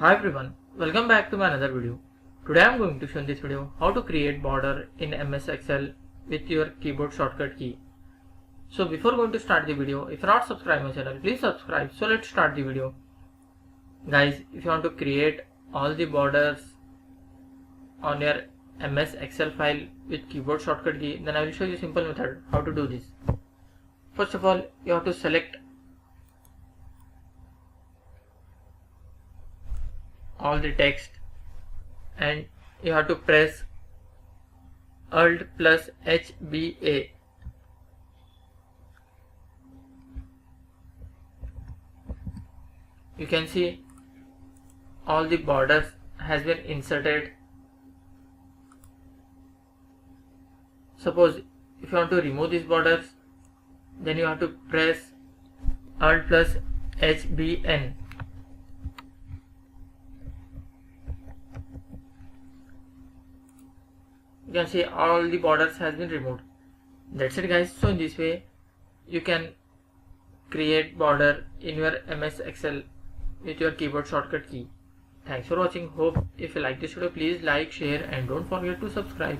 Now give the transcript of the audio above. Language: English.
Hi everyone, welcome back to my another video. Today I am going to show in this video how to create border in MS Excel with your keyboard shortcut key. So before going to start the video, if you are not subscribed my channel, please subscribe. So let's start the video. Guys, if you want to create all the borders on your MS Excel file with keyboard shortcut key, then I will show you a simple method how to do this. First of all, you have to select all the text and you have to press Alt plus HBA. You can see all the borders has been inserted. Suppose if you want to remove these borders, then you have to press Alt plus HBN. You can see all the borders has been removed. That's it guys. So in this way you can create border in your MS Excel with your keyboard shortcut key. Thanks for watching. Hope if you like this video, please like, share and don't forget to subscribe.